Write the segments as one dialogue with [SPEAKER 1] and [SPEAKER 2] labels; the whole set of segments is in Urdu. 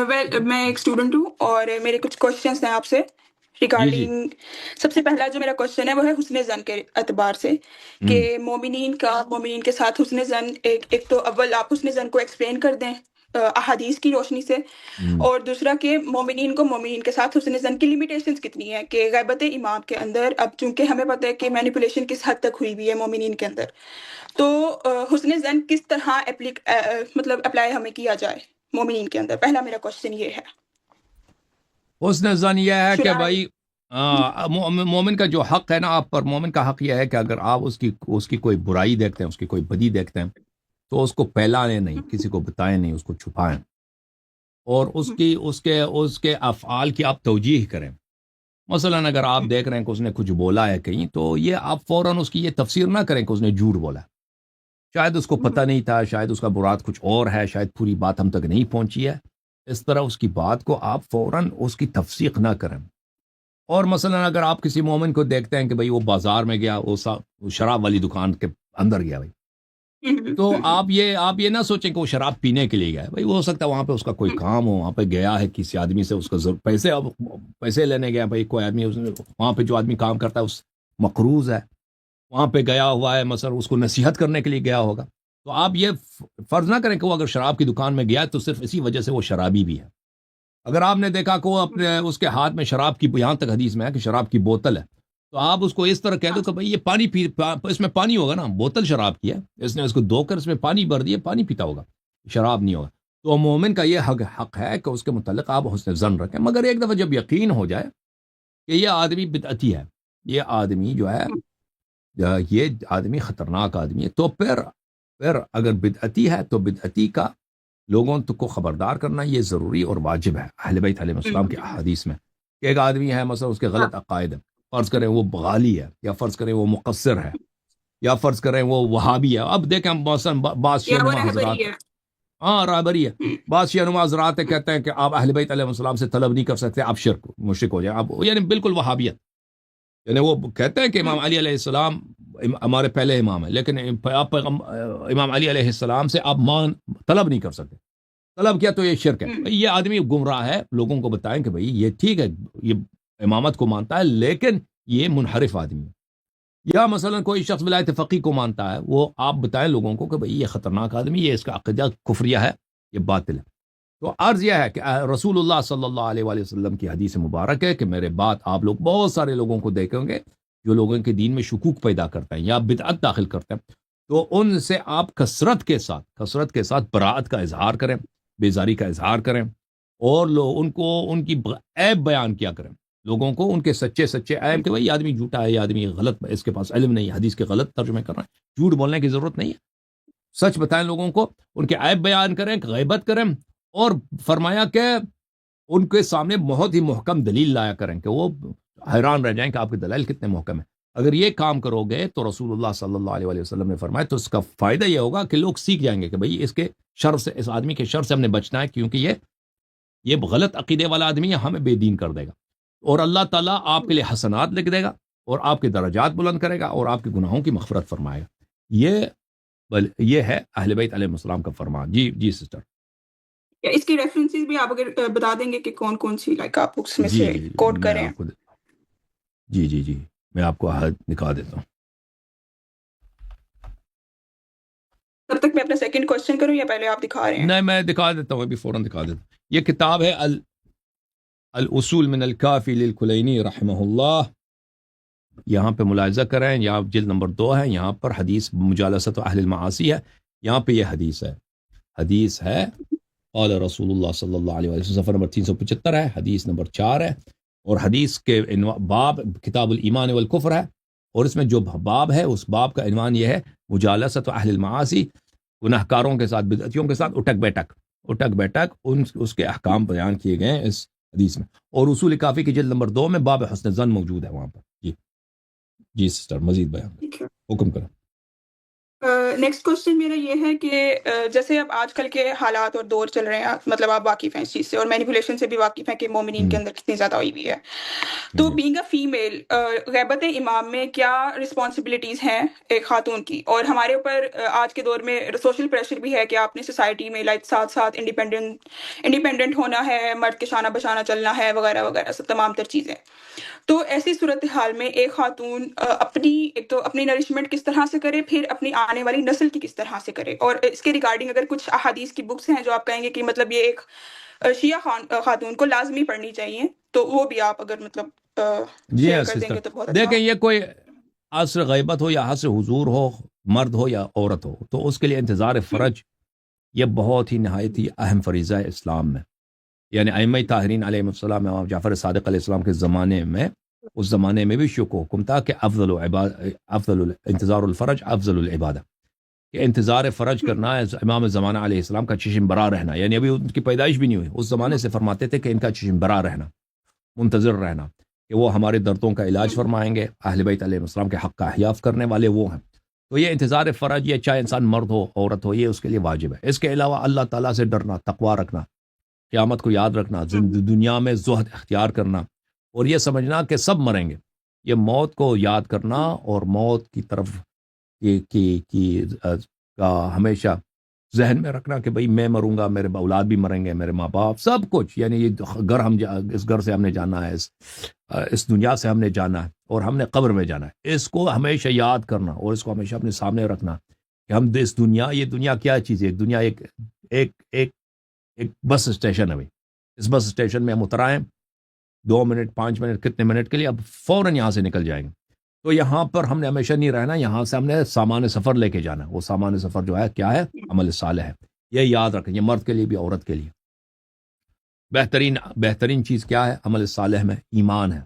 [SPEAKER 1] میں ایک اسٹوڈنٹ ہوں اور میرے کچھ کوشچنس ہیں آپ سے
[SPEAKER 2] جی جی
[SPEAKER 1] ریگارڈنگ. سب سے پہلا جو میرا کوشچن ہے وہ ہے حسن زن کے اعتبار سے کہ
[SPEAKER 2] ہوں
[SPEAKER 1] مومنین کے ساتھ حسن زن. ایک تو اول آپ حسن زن کو ایکسپلین کر دیں احادیث کی روشنی سے،
[SPEAKER 2] ہوں
[SPEAKER 1] اور دوسرا کہ مومنین کے ساتھ حسن زن کی لمیٹیشنز کتنی ہیں کہ غیبت امام کے اندر. اب چونکہ ہمیں پتہ ہے کہ مینیپولیشن کس حد تک ہوئی ہوئی ہے مومنین کے اندر، تو حسن زن کس طرح مطلب اپلائی ہمیں کیا جائے مومنین کے اندر. پہلا میرا کوشچن یہ ہے.
[SPEAKER 2] حسن زن یہ ہے کہ
[SPEAKER 1] شرائع.
[SPEAKER 2] بھائی مومن کا جو حق ہے نا آپ پر، مومن کا حق یہ ہے کہ اگر آپ اس کی کوئی برائی دیکھتے ہیں، اس کی کوئی بدی دیکھتے ہیں، تو اس کو پھیلانے نہیں، کسی کو بتائیں نہیں، اس کو چھپائیں، اور اس کے افعال کی آپ توجیح کریں. مثلا اگر آپ دیکھ رہے ہیں کہ اس نے کچھ بولا ہے کہیں، تو یہ آپ فوراً اس کی یہ تفسیر نہ کریں کہ اس نے جھوٹ بولا. شاید اس کو پتہ نہیں تھا، شاید اس کا مراد کچھ اور ہے، شاید پوری بات ہم تک نہیں پہنچی ہے. اس طرح اس کی بات کو آپ فوراً اس کی تفسیق نہ کریں. اور مثلا اگر آپ کسی مومن کو دیکھتے ہیں کہ بھئی وہ بازار میں گیا، وہ شراب والی دکان کے اندر گیا بھائی، تو آپ یہ نہ سوچیں کہ وہ شراب پینے کے لیے گیا ہے. بھئی وہ ہو سکتا ہے وہاں پہ اس کا کوئی کام ہو، وہاں پہ گیا ہے کسی آدمی سے، اس کا پیسے لینے گیا. بھئی کوئی آدمی وہاں پہ جو آدمی کام کرتا ہے اس مقروض ہے، وہاں پہ گیا ہوا ہے، مثلا اس کو نصیحت کرنے کے لیے گیا ہوگا. تو آپ یہ فرض نہ کریں کہ وہ اگر شراب کی دکان میں گیا تو صرف اسی وجہ سے وہ شرابی بھی ہے. اگر آپ نے دیکھا کہ وہ اس کے ہاتھ میں شراب کی، یہاں تک حدیث میں ہے کہ شراب کی بوتل ہے، تو آپ اس کو اس طرح کہہ دو کہ بھئی یہ اس میں پانی ہوگا نا، بوتل شراب کی ہے، اس نے اس کو دھو کر اس میں پانی بھر دیا، پانی پیتا ہوگا، شراب نہیں ہوگا. تو مومن کا یہ حق ہے کہ اس کے متعلق آپ حسن ظن رکھیں. مگر ایک دفعہ جب یقین ہو جائے کہ یہ آدمی بدعتی ہے، یہ آدمی جو ہے، یہ آدمی خطرناک آدمی ہے، تو پھر اگر بدعتی ہے تو بدعتی کا لوگوں کو خبردار کرنا یہ ضروری اور واجب ہے. اہل بیت علیہ السلام کے احادیث میں کہ ایک آدمی ہے، مثلا اس کے غلط عقائد ہیں، فرض کریں وہ غالی ہے، یا فرض کریں وہ مقصر ہے، یا فرض کریں وہ وہابی ہے. اب دیکھیں مثلا بعض
[SPEAKER 1] یا
[SPEAKER 2] شیعہ
[SPEAKER 1] وہ
[SPEAKER 2] نما حضرات،
[SPEAKER 1] رہبری ہے.
[SPEAKER 2] ہاں رابری ہے، بعض شیعہ نما حضرات کہتے ہیں کہ آپ اہل بیت علیہ السلام سے طلب نہیں کر سکتے، آپ مشرک ہو جائیں. اب یعنی بالکل وہابیت، یعنی وہ کہتے ہیں کہ امام علی علیہ السلام ہمارے پہلے امام ہیں، لیکن آپ امام علی علیہ السلام سے آپ طلب نہیں کر سکتے. طلب کیا تو یہ شرک ہے. یہ آدمی گمراہ ہے. لوگوں کو بتائیں کہ بھئی یہ ٹھیک ہے، یہ امامت کو مانتا ہے، لیکن یہ منحرف آدمی ہے. یا مثلا کوئی شخص ولایت فقیہ کو مانتا ہے، وہ آپ بتائیں لوگوں کو کہ بھئی یہ خطرناک آدمی، یہ اس کا عقیدہ کفریہ ہے، یہ باطل ہے. تو عرض یہ ہے کہ رسول اللہ صلی اللہ علیہ وآلہ وسلم کی حدیث مبارک ہے کہ میرے بعد آپ لوگ بہت سارے لوگوں کو دیکھیں گے جو لوگوں کے دین میں شکوک پیدا کرتے ہیں یا بدعت داخل کرتے ہیں. تو ان سے آپ کثرت کے ساتھ براءت کا اظہار کریں، بیزاری کا اظہار کریں، اور ان کی عیب بیان کیا کریں. لوگوں کو ان کے سچے عیب کہ بھئی یہ آدمی جھوٹا ہے، یہ آدمی غلط، اس کے پاس علم نہیں، حدیث کے غلط ترجمے کر رہا ہے. جھوٹ بولنے کی ضرورت نہیں ہے، سچ بتائیں لوگوں کو، ان کے عیب بیان کریں، غیبت کریں. اور فرمایا کہ ان کے سامنے بہت ہی محکم دلیل لایا کریں کہ وہ حیران رہ جائیں کہ آپ کے دلائل کتنے محکم ہیں. اگر یہ کام کرو گے تو رسول اللہ صلی اللہ علیہ وآلہ وسلم نے فرمایا تو اس کا فائدہ یہ ہوگا کہ لوگ سیکھ جائیں گے کہ بھئی اس کے شر سے، اس آدمی کے شر سے ہم نے بچنا ہے، کیونکہ یہ غلط عقیدے والا آدمی ہے، ہمیں بے دین کر دے گا. اور اللہ تعالیٰ آپ کے لیے حسنات لکھ دے گا، اور آپ کے درجات بلند کرے گا، اور آپ کے گناہوں کی مغفرت فرمائے گا. یہ ہے اہل بیت علیہ السلام کا فرمان. جی سسٹر.
[SPEAKER 1] اس کی ریفرنسز بھی آپ اگر بتا دیں گے کہ کون کون سی لائک آپ اس میں
[SPEAKER 2] جی
[SPEAKER 1] سے
[SPEAKER 2] جی
[SPEAKER 1] کوٹ
[SPEAKER 2] میں
[SPEAKER 1] کریں.
[SPEAKER 2] آپ کو جی میں آپ کو دکھا دیتا ہوں.
[SPEAKER 1] تب تک میں اپنا سیکنڈ کوشچن کروں یا پہلے آپ دکھا رہے ہیں؟
[SPEAKER 2] نہیں، میں دکھا دیتا ہوں، ابھی فوراً دکھا دیتا ہوں. یہ کتاب ہے الاصول من الکافی للکلینی رحمہ اللہ. یہاں پہ ملاحظہ کریں، یہاں جلد نمبر 2 ہے، یہاں پر حدیث مجالست اہل المعاصی ہے. یہاں پہ یہ حدیث ہے قال رسول اللہ صلی اللہ علیہ وسلم، صفحہ نمبر 375 ہے، حدیث نمبر 4 ہے. اور حدیث کے باب کتاب الایمان والکفر ہے، اور اس میں جو باب ہے اس باب کا عنوان یہ ہے مجالست اہل المعاصی، گناہ کاروں کے ساتھ، بدعتیوں کے ساتھ اٹک بیٹک اس کے احکام بیان کیے گئے ہیں اس حدیث میں. اور اصول کافی کی جلد نمبر 2 میں باب حسن ظن موجود ہے وہاں پر. جی سسٹر، مزید بیان
[SPEAKER 1] ٹھیک ہے.
[SPEAKER 2] حکم کریں.
[SPEAKER 1] نیکسٹ کوشچن میرا یہ ہے کہ جیسے اب آج کل کے حالات اور دور چل رہے ہیں، مطلب آپ واقف ہیں اس چیز سے اور مینیپولیشن سے بھی واقف ہیں کہ مومنین کے اندر کتنی زیادہ ہوئی ہوئی ہے، تو
[SPEAKER 2] جی
[SPEAKER 1] بینگ اے فیمیل غیبت امام میں کیا رسپانسبلٹیز ہیں ایک خاتون کی؟ اور ہمارے اوپر آج کے دور میں سوشل پریشر بھی ہے کہ آپ نے سوسائٹی میں لائک ساتھ ساتھ انڈیپینڈنٹ ہونا ہے، مرد کے شانہ بشانہ چلنا ہے، وغیرہ وغیرہ سب تمام تر چیزیں۔ تو ایسی صورتحال میں ایک خاتون اپنی ایک تو اپنی نرشمنٹ کس طرح سے کرے، پھر اپنی آنے والی نسل کی کس طرح سے کرے، اور اس کے ریگارڈنگ اگر کچھ احادیث کی بکس ہیں جو آپ کہیں گے کہ مطلب یہ ایک شیعہ خاتون کو لازمی پڑھنی چاہیے، تو وہ بھی آپ اگر مطلب
[SPEAKER 2] جی
[SPEAKER 1] شیئر
[SPEAKER 2] ہاں
[SPEAKER 1] کر دیں
[SPEAKER 2] سسٹر،
[SPEAKER 1] گے تو بہت اچھا
[SPEAKER 2] دیکھیں
[SPEAKER 1] ہو۔
[SPEAKER 2] یہ کوئی عصر غیبت ہو یا عصر حضور ہو، مرد ہو یا عورت ہو، تو اس کے لیے انتظار
[SPEAKER 1] ہم،
[SPEAKER 2] فرج یہ بہت ہی نہایت ہی اہم فریضہ ہے اسلام میں۔ یعنی ائمہ طاہرین علیہ السلام، امام جعفر صادق علیہ السلام کے زمانے میں، اس زمانے میں بھی شیعوں کو حکم تھا کہ انتظار الفرج افضل العبادہ، کہ انتظار فرج
[SPEAKER 1] ہم،
[SPEAKER 2] کرنا ہے امام زمانہ علیہ السلام کا چشم برا رہنا، یعنی ابھی ان کی پیدائش بھی نہیں ہوئی، اس
[SPEAKER 1] ہم،
[SPEAKER 2] زمانے سے فرماتے تھے کہ ان کا چشم برا رہنا، منتظر رہنا کہ وہ ہمارے دردوں کا علاج
[SPEAKER 1] ہم،
[SPEAKER 2] فرمائیں گے، اہل بیت علیہ السلام کے حق کا احیاء کرنے والے وہ ہیں۔ تو یہ انتظار فرج، یہ چاہے انسان مرد ہو عورت ہو، یہ اس کے لیے واجب ہے۔ اس کے علاوہ اللہ تعالیٰ سے ڈرنا، تقوی رکھنا، قیامت کو یاد رکھنا،
[SPEAKER 1] ہم،
[SPEAKER 2] دنیا میں زہد اختیار کرنا، اور یہ سمجھنا کہ سب مریں گے، یہ موت کو یاد کرنا اور موت کی طرف کا ہمیشہ ذہن میں رکھنا کہ بھئی میں مروں گا، میرے اولاد بھی مریں گے، میرے ماں باپ سب کچھ، یعنی یہ گھر اس گھر سے ہم نے جانا ہے، اس دنیا سے ہم نے جانا ہے، اور ہم نے قبر میں جانا ہے۔ اس کو ہمیشہ یاد کرنا اور اس کو ہمیشہ اپنے سامنے رکھنا کہ ہم اس دنیا، یہ دنیا کیا چیز ہے؟ دنیا ایک ایک ایک ایک بس اسٹیشن ہے بھائی، اس بس اسٹیشن میں ہم اترائیں 2 منٹ 5 منٹ کتنے منٹ کے لیے، اب فوراً یہاں سے نکل جائیں گے، تو یہاں پر ہم نے ہمیشہ نہیں رہنا، یہاں سے ہم نے سامان سفر لے کے جانا ہے، وہ سامان سفر جو ہے کیا ہے؟ عمل صالح ہے۔ یہ یاد رکھیں، یہ مرد کے لیے بھی عورت کے لیے بہترین چیز کیا ہے عمل صالح میں؟ ایمان ہے،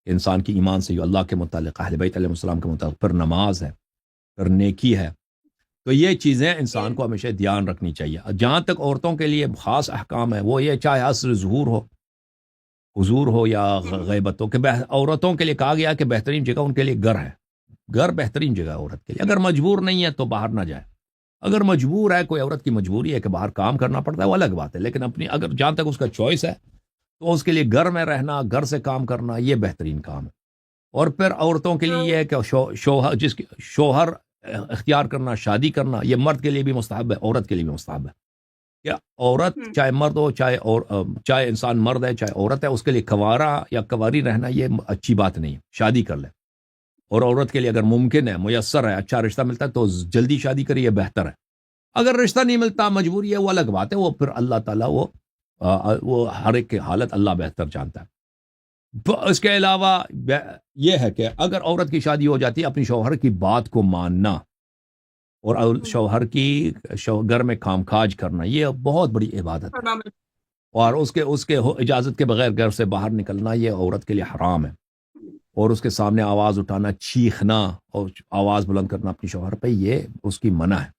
[SPEAKER 2] انسان کی ایمان سے جو اللہ کے متعلق، اہل بیت علیہ السلام کے متعلق، پھر نماز ہے، پھر نیکی ہے۔ تو یہ چیزیں انسان کو ہمیشہ دھیان رکھنی چاہیے۔ جہاں تک عورتوں کے لیے خاص احکام ہے، وہ یہ چاہے عصر ظہور ہو، حضور ہو یا غیبت ہو، کہ عورتوں کے لیے کہا گیا کہ بہترین جگہ ان کے لیے گھر ہے، گھر بہترین جگہ ہے عورت کے لیے۔ اگر مجبور نہیں ہے تو باہر نہ جائے، اگر مجبور ہے، کوئی عورت کی مجبوری ہے کہ باہر کام کرنا پڑتا ہے، وہ الگ بات ہے، لیکن اپنی اگر جہاں تک اس کا چوائس ہے تو اس کے لیے گھر میں رہنا، گھر سے کام کرنا، یہ بہترین کام ہے۔ اور پھر عورتوں کے لیے یہ ہے کہ شوہر اختیار کرنا، شادی کرنا، یہ مرد کے لیے بھی مستحب ہے، عورت کے لیے بھی مستحب ہے، کہ عورت چاہے مرد ہو، چاہے انسان مرد ہے چاہے عورت ہے، اس کے لیے کنوارا یا کنواری رہنا یہ اچھی بات نہیں ہے، شادی کر لے۔ اور عورت کے لیے اگر ممکن ہے، میسر ہے، اچھا رشتہ ملتا ہے تو جلدی شادی کریے، یہ بہتر ہے۔ اگر رشتہ نہیں ملتا، مجبوری ہے، وہ الگ بات ہے، وہ پھر اللہ تعالیٰ وہ ہر ایک کی حالت اللہ بہتر جانتا ہے۔ تو اس کے علاوہ یہ ہے کہ اگر عورت کی شادی ہو جاتی ہے، اپنی شوہر کی بات کو ماننا اور شوہر کی گھر میں کام کاج کرنا، یہ بہت بڑی عبادت ہے، اور اس کے اجازت کے بغیر گھر سے باہر نکلنا یہ عورت کے لیے حرام ہے، اور اس کے سامنے آواز اٹھانا، چیخنا اور آواز بلند کرنا اپنی شوہر پہ، یہ اس کی منع ہے۔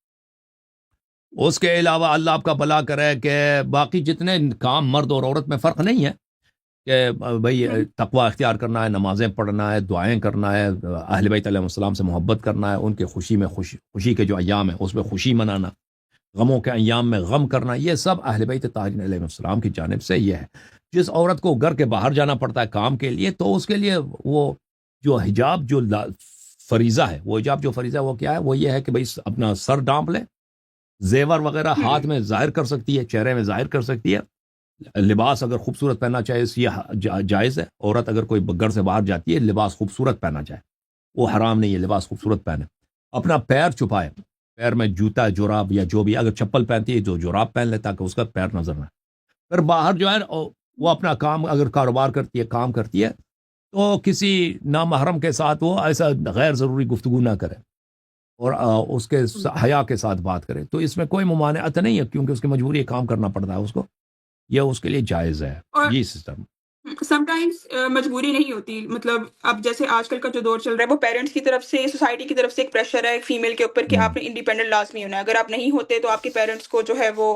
[SPEAKER 2] اس کے علاوہ اللہ آپ کا بھلا کرے کہ باقی جتنے کام مرد اور عورت میں فرق نہیں ہے، کہ بھئی تقوی اختیار کرنا ہے، نمازیں پڑھنا ہے، دعائیں کرنا ہے، اہل بیت علیہ السلام سے محبت کرنا ہے، ان کے خوشی میں خوشی کے جو ایام ہیں اس میں خوشی منانا، غموں کے ایام میں غم کرنا، یہ سب اہل بیت طاہرین علیہ السلام کی جانب سے یہ ہے۔ جس عورت کو گھر کے باہر جانا پڑتا ہے کام کے لیے، تو اس کے لیے وہ جو حجاب جو فریضہ ہے، وہ حجاب جو فریضہ ہے وہ کیا ہے؟ وہ یہ ہے کہ بھئی اپنا سر ڈھانپ لے، زیور وغیرہ ہاتھ میں ظاہر کر سکتی ہے، چہرے میں ظاہر کر سکتی ہے، لباس اگر خوبصورت پہننا چاہے یہ جائز ہے، عورت اگر کوئی گھر سے باہر جاتی ہے لباس خوبصورت پہننا چاہے وہ حرام نہیں ہے، لباس خوبصورت پہنے، اپنا پیر چھپائے، پیر میں جوتا جوراب یا جو بھی، اگر چپل پہنتی ہے جو جوراب پہن لے تاکہ اس کا پیر نظر نہ آئے۔ پھر باہر جو ہے وہ اپنا کام، اگر کاروبار کرتی ہے، کام کرتی ہے، تو کسی نامحرم کے ساتھ وہ ایسا غیر ضروری گفتگو نہ کرے، اور اس کے حیا کے ساتھ بات کرے، تو اس میں کوئی ممانعت نہیں ہے، کیونکہ اس کی مجبوری ہے، کام کرنا پڑتا ہے اس کو، یہ اس کے لیے جائز ہے،
[SPEAKER 1] اور
[SPEAKER 2] یہ سسٹم۔
[SPEAKER 1] سم ٹائمز مجبوری نہیں ہوتی، مطلب اب جیسے آج کل کا جو دور چل رہا ہے وہ پیرنٹس کی طرف سے، سوسائٹی کی طرف سے ایک پریشر ہے ایک فیمیل کے اوپر کہ آپ نے انڈیپینڈنٹ لازمی ہونا ہے، اگر آپ نہیں ہوتے تو آپ کے پیرنٹس کو جو ہے وہ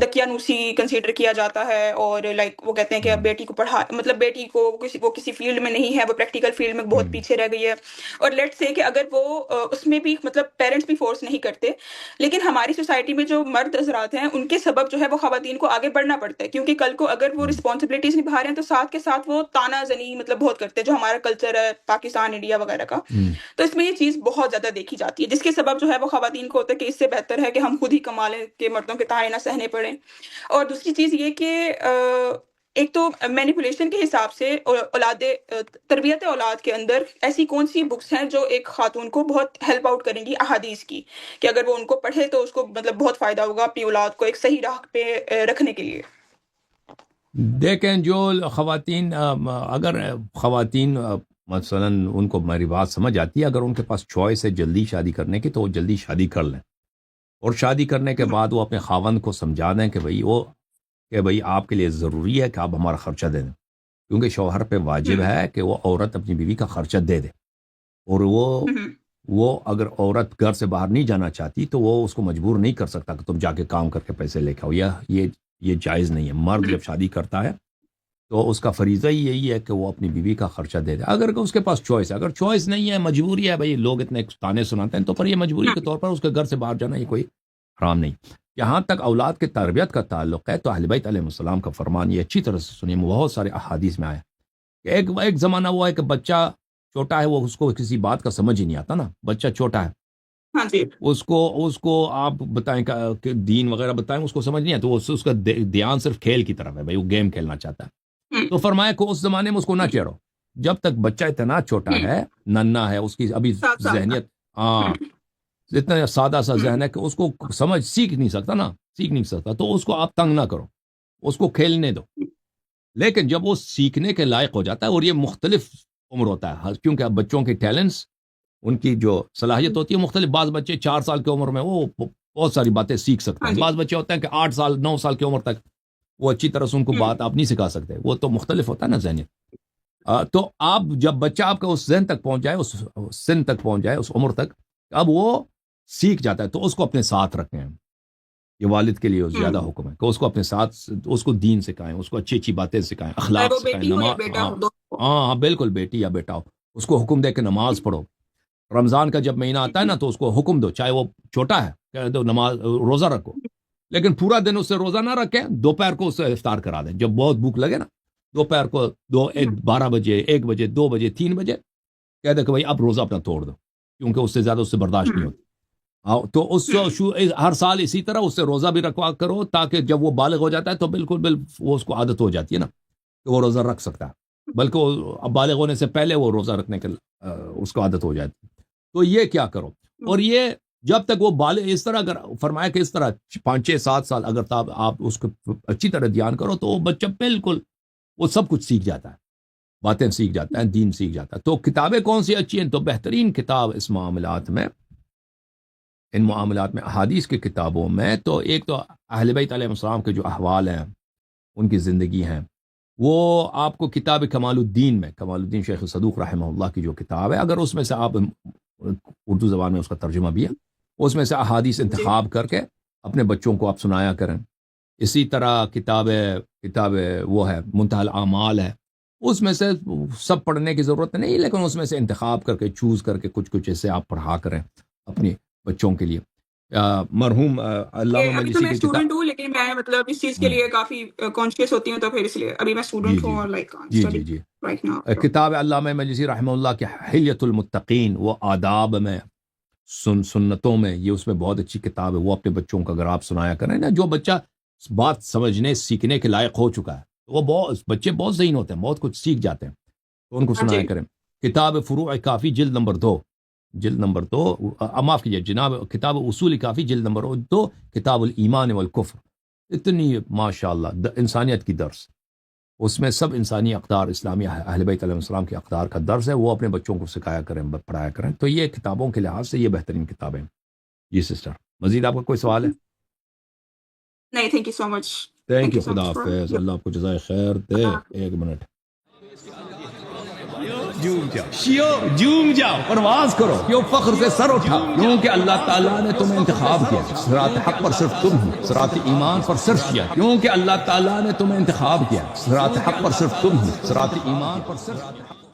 [SPEAKER 1] دقیانوسی کنسیڈر کیا جاتا ہے، اور لائک وہ کہتے ہیں کہ اب بیٹی کو پڑھا، مطلب بیٹی کو وہ کسی فیلڈ میں نہیں ہے، وہ پریکٹیکل فیلڈ میں بہت پیچھے رہ گئی ہے، اور لیٹ سے کہ اگر وہ اس میں بھی مطلب پیرنٹس بھی فورس نہیں کرتے، لیکن ہماری سوسائٹی میں جو مرد حضرات ہیں ان کے سبب جو ہے وہ خواتین کو آگے بڑھنا پڑتا ہے، کیونکہ کل کو اگر وہ رسپانسبلٹیز نبھا رہے ہیں تو ساتھ کے ساتھ وہ تانا زنی مطلب بہت کرتے ہیں، جو ہمارا کلچر ہے پاکستان انڈیا وغیرہ کا، تو اس میں یہ چیز بہت زیادہ دیکھی جاتی ہے، جس کے سبب جو ہے وہ خواتین کو ہوتا ہے کہ اس سے بہتر ہے کہ ہم خود ہی کما لیں کہ مردوں کے تانے نہ سہنے پڑیں۔ اور دوسری چیز یہ کہ ایک تو مینیپولیشن کے حساب سے تربیت اولاد کے اندر ایسی کون سی بکس ہیں جو ایک خاتون کو بہت ہیلپ آؤٹ کریں گی احادیث کی، کہ اگر وہ ان کو پڑھے تو اس کو مطلب بہت فائدہ ہوگا اپنی اولاد کو ایک صحیح راہ پہ رکھنے کے لیے؟
[SPEAKER 2] دیکھیں جو خواتین اگر خواتین مثلا ان کو میری بات سمجھ آتی ہے، اگر ان کے پاس چوائس ہے جلدی شادی کرنے کی تو وہ جلدی شادی کر لیں، اور شادی کرنے کے بعد وہ اپنے خاوند کو سمجھا دیں کہ بھئی آپ کے لیے ضروری ہے کہ آپ ہمارا خرچہ دے دیں، کیونکہ شوہر پہ واجب ہے کہ وہ عورت اپنی بیوی کا خرچہ دے دے، اور وہ اگر عورت گھر سے باہر نہیں جانا چاہتی تو وہ اس کو مجبور نہیں کر سکتا کہ تم جا کے کام کر کے پیسے لے کے آؤ، یہ جائز نہیں ہے۔ مرد جب شادی کرتا ہے تو اس کا فریضہ ہی یہی ہے کہ وہ اپنی بیوی کا خرچہ دے دے، اگر اس کے پاس چوائس ہے، اگر چوائس نہیں ہے مجبوری ہے، بھائی لوگ اتنے تانے سناتے ہیں تو پر یہ مجبوری کے طور پر اس کے گھر سے باہر جانا یہ کوئی حرام نہیں۔ یہاں تک اولاد کے تربیت کا تعلق ہے تو اہل بیت علیہ السلام کا فرمان یہ اچھی طرح سے سنیے، بہت سارے احادیث میں آیا کہ ایک زمانہ ہوا ہے کہ بچہ چھوٹا ہے، وہ اس کو کسی بات کا سمجھ ہی نہیں آتا نا، بچہ چھوٹا ہے،
[SPEAKER 1] ہاں جی،
[SPEAKER 2] اس کو آپ بتائیں کہ دین وغیرہ بتائیں، اس کو سمجھ نہیں آتا، اس کا دھیان صرف کھیل کی طرف ہے، بھائی وہ گیم کھیلنا چاہتا ہے، تو فرمایا کہ اس زمانے میں اس کو نہ چیڑو، جب تک بچہ اتنا چھوٹا ہے، ننا ہے، اس کی ابھی
[SPEAKER 1] 7 سال کا۔
[SPEAKER 2] ذہنیت اتنا سادہ سا ذہن ہے کہ اس کو سیکھ نہیں سکتا، تو اس کو آپ تنگ نہ کرو، اس کو کھیلنے دو، لیکن جب وہ سیکھنے کے لائق ہو جاتا ہے، اور یہ مختلف عمر ہوتا ہے کیونکہ اب بچوں کے ٹیلنٹس، ان کی جو صلاحیت ہوتی ہے مختلف، بعض بچے 4 سال کی عمر میں وہ بہت ساری باتیں سیکھ سکتے ہیں، بعض بچے ہوتے ہیں کہ 8 سال 9 سال کی عمر تک وہ اچھی طرح سے ان کو بات آپ نہیں سکھا سکتے، وہ تو مختلف ہوتا ہے نا ذہنیت۔ تو آپ جب بچہ آپ کا اس ذہن تک پہنچ جائے، اس سن تک پہنچ جائے، اس عمر تک، اب وہ سیکھ جاتا ہے، تو اس کو اپنے ساتھ رکھیں، یہ والد کے لیے زیادہ حکم ہے کہ اس کو اپنے ساتھ، اس کو دین سکھائیں، اس کو اچھی اچھی باتیں سکھائیں،
[SPEAKER 1] چاہے
[SPEAKER 2] اخلاق
[SPEAKER 1] وہ
[SPEAKER 2] سکھائیں،
[SPEAKER 1] بیٹی ہو یا
[SPEAKER 2] نماز،
[SPEAKER 1] بیٹا ہو، دونوں
[SPEAKER 2] ہاں بالکل، بیٹی یا بیٹا ہو، اس کو حکم دے کہ نماز پڑھو، رمضان کا جب مہینہ آتا ہے نا تو اس کو حکم دو، چاہے وہ چھوٹا ہے کہہ دو نماز روزہ رکھو، لیکن پورا دن اس سے روزہ نہ رکھیں، دوپہر کو اس سے افطار کرا دیں، جب بہت بھوک لگے نا دوپہر کو 12 بجے 1 بجے 2 بجے 3 بجے کہہ دے کہ بھائی اب روزہ اپنا توڑ دو، کیونکہ اس سے زیادہ اس سے برداشت نہیں ہوتی۔ تو ہر سال اسی طرح اس سے روزہ بھی رکھوا کرو، تاکہ جب وہ بالغ ہو جاتا ہے تو بالکل وہ اس کو عادت ہو جاتی ہے نا کہ وہ روزہ رکھ سکتا ہے، بلکہ اب بالغ ہونے سے پہلے وہ روزہ رکھنے کے اس کو عادت ہو جاتی ہے۔ تو یہ کیا کرو، اور یہ جب تک وہ بالغ، اس طرح اگر فرمایا کہ اس طرح 5 6 7 سال اگر آپ اس کو اچھی طرح دھیان کرو تو وہ بچہ بالکل وہ سب کچھ سیکھ جاتا ہے، باتیں سیکھ جاتا ہے، دین سیکھ جاتا ہے۔ تو کتابیں کون سی اچھی ہیں؟ تو بہترین کتاب اس معاملات میں، ان معاملات میں، احادیث کی کتابوں میں، تو ایک تو اہل بیت علیہ السلام کے جو احوال ہیں، ان کی زندگی ہیں، وہ آپ کو کتاب کمال الدین شیخ صدوق رحمہ اللہ کی جو کتاب ہے، اگر اس میں سے آپ، اردو زبان میں اس کا ترجمہ بھی ہے، اس میں سے احادیث انتخاب کر کے اپنے بچوں کو آپ سنایا کریں۔ اسی طرح کتاب وہ ہے منتہی الاعمال ہے، اس میں سے سب پڑھنے کی ضرورت نہیں، لیکن اس میں سے انتخاب کر کے چوز کر کے کچھ ایسے آپ پڑھا کریں اپنی بچوں کے لیے۔ مرحوم علامہ
[SPEAKER 1] ابھی تو
[SPEAKER 2] مجلسی
[SPEAKER 1] میں
[SPEAKER 2] کی کتاب،
[SPEAKER 1] اسٹوڈنٹ ہوں، لیکن میں مطلب اس چیز کے لیے کافی کانشیس ہوتی ہوں، تو پھر اس لیے ابھی میں
[SPEAKER 2] جی
[SPEAKER 1] اسٹوڈنٹ
[SPEAKER 2] جی
[SPEAKER 1] ہوں اور لائک
[SPEAKER 2] جی
[SPEAKER 1] اسٹڈی
[SPEAKER 2] جی جی
[SPEAKER 1] رائٹ ناؤ۔
[SPEAKER 2] کتاب علامہ مجلسی رحمہ اللہ کی حلیۃ المتقین، وہ آداب میں، سنتوں میں، یہ اس میں بہت اچھی کتاب ہے، وہ اپنے بچوں کو اگر آپ سنایا کریں نا، جو بچہ بات سمجھنے سیکھنے کے لائق ہو چکا ہے، وہ بچے بہت ذہین ہوتے ہیں، بہت کچھ سیکھ جاتے ہیں، تو ان کو
[SPEAKER 1] ہاں جی،
[SPEAKER 2] سنایا کریں۔ کتاب فروع کافی جلد نمبر 2، معاف کیجیے جناب، کتاب اصول کافی جلد نمبر 2، کتاب الایمان والکفر، اتنی ماشاء اللہ انسانیت کی درس، اس میں سب انسانی اقدار، اسلامی اہل بیت علیہ السلام کے اقدار کا درس ہے، وہ اپنے بچوں کو سکھایا کریں، پڑھایا کریں۔ تو یہ کتابوں کے لحاظ سے یہ بہترین کتابیں ہیں۔ جی سسٹر، مزید آپ کا کوئی سوال ہے؟
[SPEAKER 1] نہیں، thank you so much,
[SPEAKER 2] thank
[SPEAKER 1] thank
[SPEAKER 2] you,
[SPEAKER 1] you so
[SPEAKER 2] خدا
[SPEAKER 1] مچ
[SPEAKER 2] حافظ، اللہ آپ کو جزائے خیر دے۔ ایک منٹ۔ جھوم جاؤ شیو جھوم جاؤ پرواز کرو کیوں فخر سے سر اٹھا کیونکہ اللہ تعالیٰ نے تمہیں انتخاب کیا صراط حق پر صرف تم ہو صراط ایمان پر صرف کیا کیونکہ اللہ تعالیٰ نے تمہیں انتخاب کیا صراط حق پر صرف تم ہو صراط ایمان پر صرف